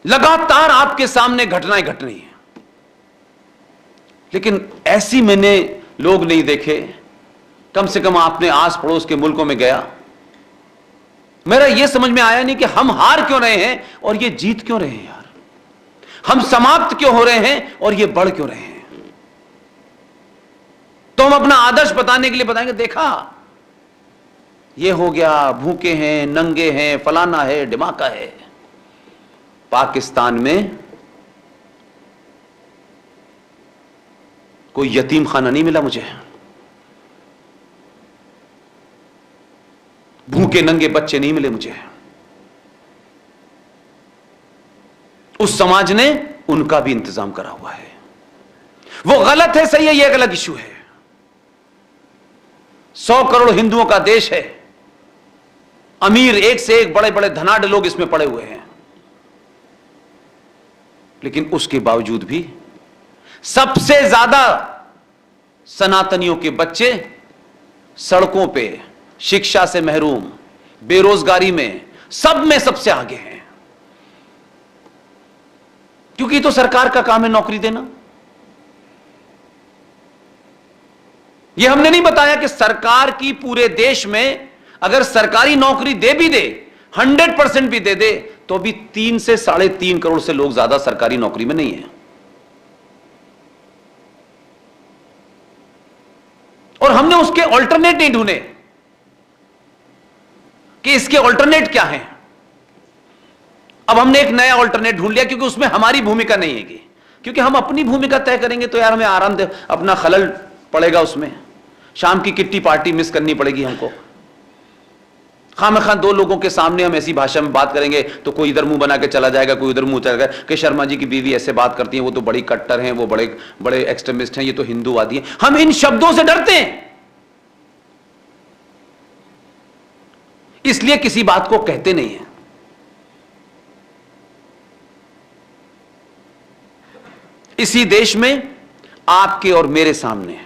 लगातार आपके सामने घटनाएं घट रही हैं, लेकिन ऐसी मैंने लोग नहीं देखे। कम से कम आपने आस पड़ोस के मुल्कों में गया, मेरा यह समझ में आया नहीं कि हम हार क्यों रहे हैं और ये जीत क्यों रहे हैं यार। हम समाप्त क्यों हो रहे हैं और ये बढ़ क्यों रहे हैं। तो हम अपना आदर्श बताने के लिए बताएंगे, देखा ये हो गया, भूखे हैं, नंगे हैं, फलाना है, डिमाका है। पाकिस्तान में कोई यतीम खाना नहीं मिला मुझे, भूखे नंगे बच्चे नहीं मिले मुझे। उस समाज ने उनका भी इंतजाम करा हुआ है। वो गलत है, सही है, यह एक अलग इशू है। 100 करोड़ हिंदुओं का देश है, अमीर एक से एक बड़े बड़े धनाढ़ लोग इसमें पड़े हुए हैं, लेकिन उसके बावजूद भी सबसे ज्यादा सनातनियों के बच्चे सड़कों पे, शिक्षा से महरूम, बेरोजगारी में, सब में सबसे आगे हैं। क्योंकि तो सरकार का काम है नौकरी देना। यह हमने नहीं बताया कि सरकार की पूरे देश में अगर सरकारी नौकरी दे भी दे, 100% भी दे दे, तो भी 3 से 3.5 करोड़ से लोग ज्यादा सरकारी नौकरी में नहीं है। और हमने उसके ऑल्टरनेट नहीं ढूंढे कि इसके ऑल्टरनेट क्या है। अब हमने एक नया ऑल्टरनेट ढूंढ लिया, क्योंकि उसमें हमारी भूमिका नहीं है। क्योंकि हम अपनी भूमिका तय करेंगे तो यार हमें आराम दे, अपना खलल पड़ेगा उसमें। शाम की किट्टी पार्टी मिस करनी पड़ेगी हमको। खामखा 2 लोगों के सामने हम ऐसी भाषा में बात करेंगे तो कोई इधर मुंह बना के चला जाएगा, कोई उधर मुंह चला जाएगा कि शर्मा जी की बीवी ऐसे बात करती है, वो तो बड़ी कट्टर हैं, वो बड़े बड़े एक्सट्रीमिस्ट हैं, ये तो हिंदूवादी हैं। हम इन शब्दों से डरते हैं, इसलिए किसी बात को कहते नहीं हैं। इसी देश में आपके और मेरे सामने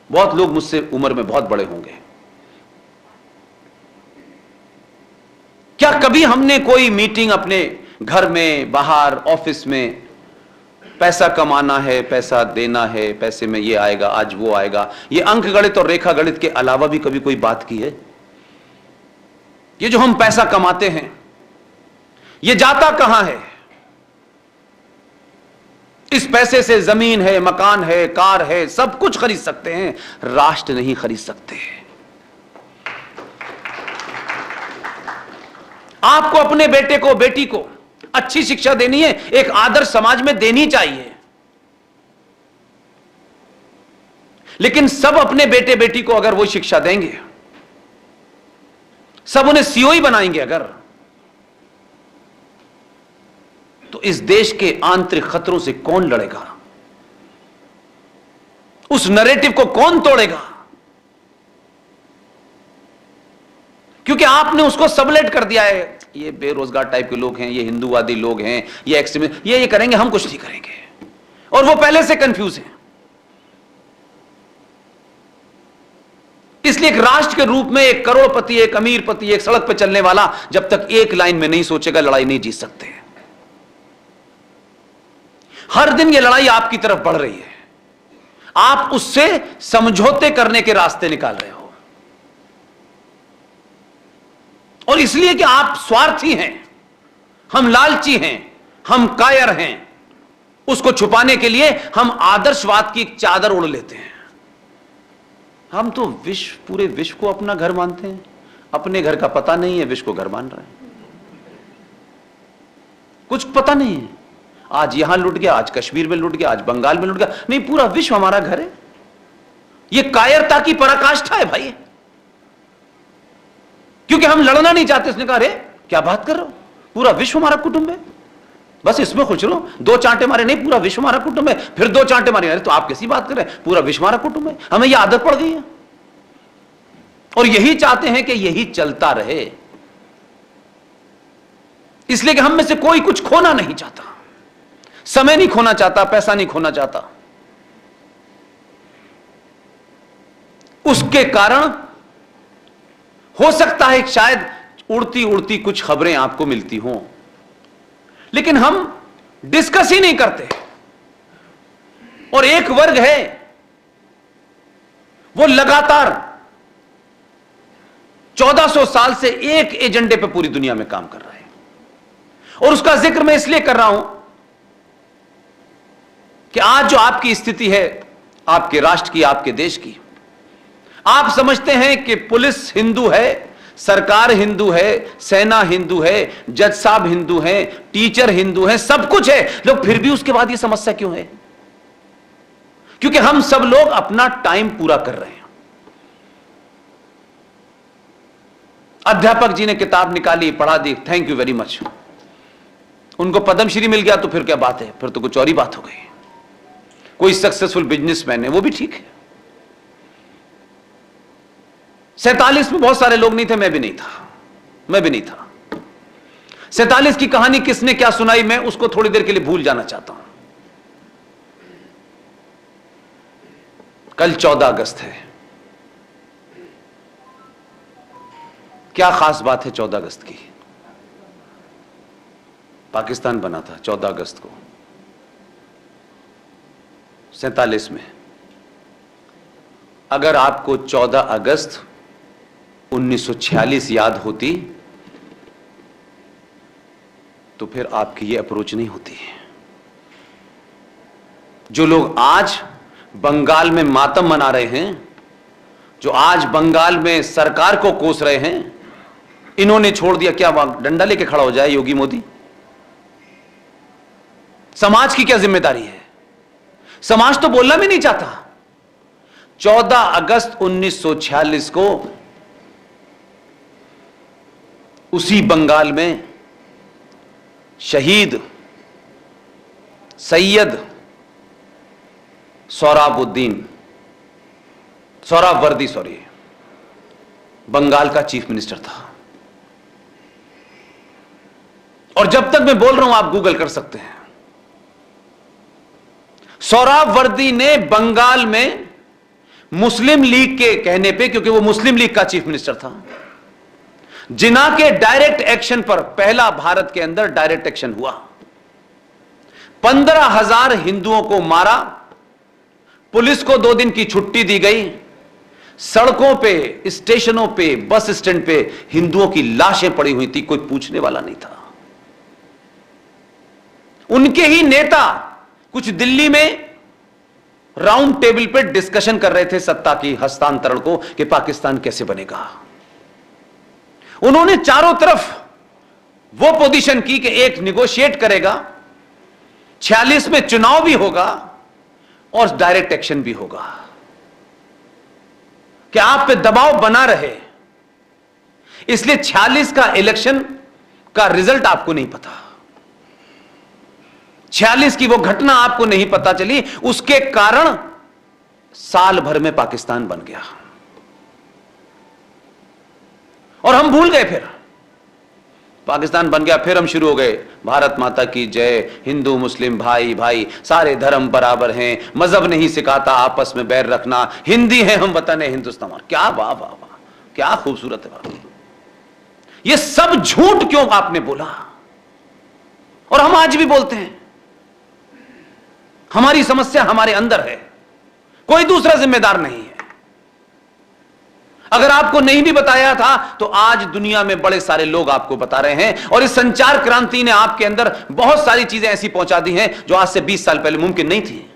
बहुत लोग मुझसे उम्र में बहुत बड़े होंगे। क्या कभी हमने कोई मीटिंग अपने घर में, बाहर, ऑफिस में, पैसा कमाना है, पैसा देना है, पैसे में ये आएगा, आज वो आएगा, ये अंक गणित और रेखा गणित के अलावा भी कभी कोई बात की है? ये जो हम पैसा कमाते हैं, ये जाता कहां है? इस पैसे से जमीन है, मकान है, कार है, सब कुछ खरीद सकते हैं, राष्ट्र नहीं खरीद सकते। आपको अपने बेटे को, बेटी को अच्छी शिक्षा देनी है, एक आदर्श समाज में देनी चाहिए, लेकिन सब अपने बेटे बेटी को अगर वो शिक्षा देंगे, सब उन्हें सीओई बनाएंगे अगर, तो इस देश के आंतरिक खतरों से कौन लड़ेगा? उस नैरेटिव को कौन तोड़ेगा? क्योंकि आपने उसको सबलेट कर दिया है, ये बेरोजगार टाइप के लोग हैं, ये हिंदूवादी लोग हैं, ये एक्सट्रीमिस्ट, ये करेंगे, हम कुछ नहीं करेंगे। और वो पहले से कंफ्यूज हैं। इसलिए एक राष्ट्र के रूप में एक करोड़पति, एक अमीरपति, एक सड़क पर चलने वाला जब तक एक लाइन में नहीं सोचेगा, लड़ाई नहीं जीत सकते। हर दिन ये लड़ाई आपकी तरफ बढ़ रही है, आप उससे समझौते करने के रास्ते निकाल रहे हो। और इसलिए कि आप स्वार्थी हैं, हम लालची हैं, हम कायर हैं, उसको छुपाने के लिए हम आदर्शवाद की एक चादर ओढ़ लेते हैं। हम तो विश्व, पूरे विश्व को अपना घर मानते हैं, अपने घर का पता नहीं है, विश्व को घर मान रहे हैं। कुछ पता नहीं है, आज यहां लुट गया, आज कश्मीर में लुट गया, आज बंगाल में लुट गया, नहीं पूरा विश्व हमारा घर है। यह कायरता की पराकाष्ठा है भाई, क्योंकि हम लड़ना नहीं चाहते। उसने कहा, अरे क्या बात कर रहे हो, पूरा विश्व हमारा कुटुंब है, बस इसमें खुश रहो। 2 चांटे मारे, नहीं पूरा विश्व हमारा कुटुंब है, फिर 2 चांटे मारे, अरे तो आप कैसी बात कर रहे हैं, पूरा विश्व हमारा कुटुंब है। हमें यह आदत पड़ गई है और यही चाहते हैं कि यही चलता रहे, इसलिए कि हम में से कोई कुछ खोना नहीं चाहता, समय नहीं खोना चाहता, पैसा नहीं खोना चाहता। उसके कारण हो सकता है शायद उड़ती उड़ती कुछ खबरें आपको मिलती हों, लेकिन हम डिस्कस ही नहीं करते। और एक वर्ग है वो लगातार 1400 साल से एक एजेंडे पे पूरी दुनिया में काम कर रहा है। और उसका जिक्र मैं इसलिए कर रहा हूं कि आज जो आपकी स्थिति है, आपके राष्ट्र की, आपके देश की, आप समझते हैं कि पुलिस हिंदू है, सरकार हिंदू है, सेना हिंदू है, जज साहब हिंदू हैं, टीचर हिंदू हैं, सब कुछ है, लोग फिर भी उसके बाद ये समस्या क्यों है? क्योंकि हम सब लोग अपना टाइम पूरा कर रहे हैं। अध्यापक जी ने किताब निकाली, पढ़ा दी, थैंक यू वेरी मच। उनको पद्मश्री मिल गया तो फिर क्या बात है, फिर तो कुछ और ही बात हो गई। कोई सक्सेसफुल बिजनेसमैन है, वो भी ठीक है। 47 में बहुत सारे लोग नहीं थे, मैं भी नहीं था। 47 की कहानी किसने क्या सुनाई, मैं उसको थोड़ी देर के लिए भूल जाना चाहता हूं। कल 14 अगस्त है। क्या खास बात है 14 अगस्त की? पाकिस्तान बना था 14 अगस्त को 47 में। अगर आपको 14 अगस्त 1946 याद होती तो फिर आपकी ये अप्रोच नहीं होती। जो लोग आज बंगाल में मातम मना रहे हैं, जो आज बंगाल में सरकार को कोस रहे हैं, इन्होंने छोड़ दिया। क्या डंडा लेके खड़ा हो जाए योगी मोदी? समाज की क्या जिम्मेदारी है? समाज तो बोलना भी नहीं चाहता। 14 अगस्त 1946 को उसी बंगाल में शहीद सैयद सोहरावर्दी बंगाल का चीफ मिनिस्टर था। और जब तक मैं बोल रहा हूं आप गूगल कर सकते हैं। सोहरावर्दी ने बंगाल में मुस्लिम लीग के कहने पे, क्योंकि वो मुस्लिम लीग का चीफ मिनिस्टर था, जिन्ना के डायरेक्ट एक्शन पर पहला भारत के अंदर डायरेक्ट एक्शन हुआ। 15,000 हिंदुओं को मारा, पुलिस को 2 दिन की छुट्टी दी गई, सड़कों पे, स्टेशनों पे, बस स्टैंड पे हिंदुओं की लाशें पड़ी हुई थी, कोई पूछने वाला नहीं था। उनके ही नेता कुछ दिल्ली में राउंड टेबल पे डिस्कशन कर रहे थे सत्ता की हस्तांतरण को, कि पाकिस्तान कैसे बनेगा। उन्होंने चारों तरफ वो पोजीशन की कि एक निगोशिएट करेगा, 46 में चुनाव भी होगा और डायरेक्ट एक्शन भी होगा, कि आप पे दबाव बना रहे। इसलिए 46 का इलेक्शन का रिजल्ट आपको नहीं पता, 46 की वो घटना आपको नहीं पता चली, उसके कारण साल भर में पाकिस्तान बन गया। और हम भूल गए, फिर पाकिस्तान बन गया, फिर हम शुरू हो गए, भारत माता की जय, हिंदू मुस्लिम भाई भाई, सारे धर्म बराबर हैं, मजहब नहीं सिखाता आपस में बैर रखना, हिंदी है हम, वतन है हिंदुस्तान। क्या वाह वाह वाह, क्या खूबसूरत है। ये सब झूठ क्यों आपने बोला? और हम आज भी बोलते हैं। हमारी समस्या हमारे अंदर है, कोई दूसरा जिम्मेदार नहीं है। अगर आपको नहीं भी बताया था तो आज दुनिया में बड़े सारे लोग आपको बता रहे हैं, और इस संचार क्रांति ने आपके अंदर बहुत सारी चीजें ऐसी पहुंचा दी हैं जो आज से 20 साल पहले मुमकिन नहीं थी।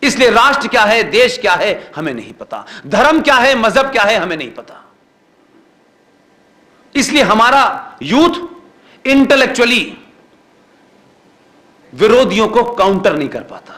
इसलिए राष्ट्र क्या है, देश क्या है, हमें नहीं पता, धर्म क्या है, मजहब क्या है, हमें नहीं पता। इसलिए हमारा यूथ इंटेलेक्चुअली विरोधियों को काउंटर नहीं कर पाता।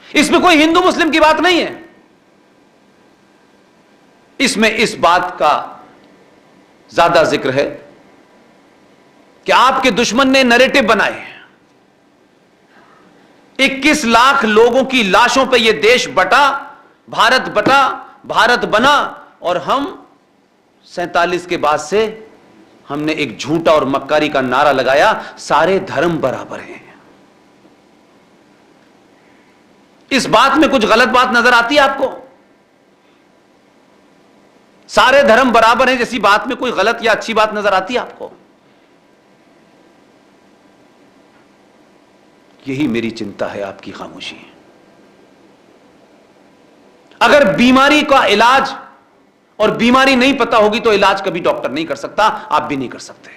इसमें कोई हिंदू मुस्लिम की बात नहीं है, इसमें इस बात का ज्यादा जिक्र है कि आपके दुश्मन ने नैरेटिव बनाए, 21 लाख लोगों की लाशों पे यह देश बटा, भारत बना, और हम 47 के बाद से हमने एक झूठा और मक्कारी का नारा लगाया, सारे धर्म बराबर हैं। इस बात में कुछ गलत बात नजर आती है आपको? सारे धर्म बराबर हैं जैसी बात में कोई गलत या अच्छी बात नजर आती है आपको? यही मेरी चिंता है, आपकी खामोशी। अगर बीमारी का इलाज और बीमारी नहीं पता होगी तो इलाज कभी डॉक्टर नहीं कर सकता, आप भी नहीं कर सकते।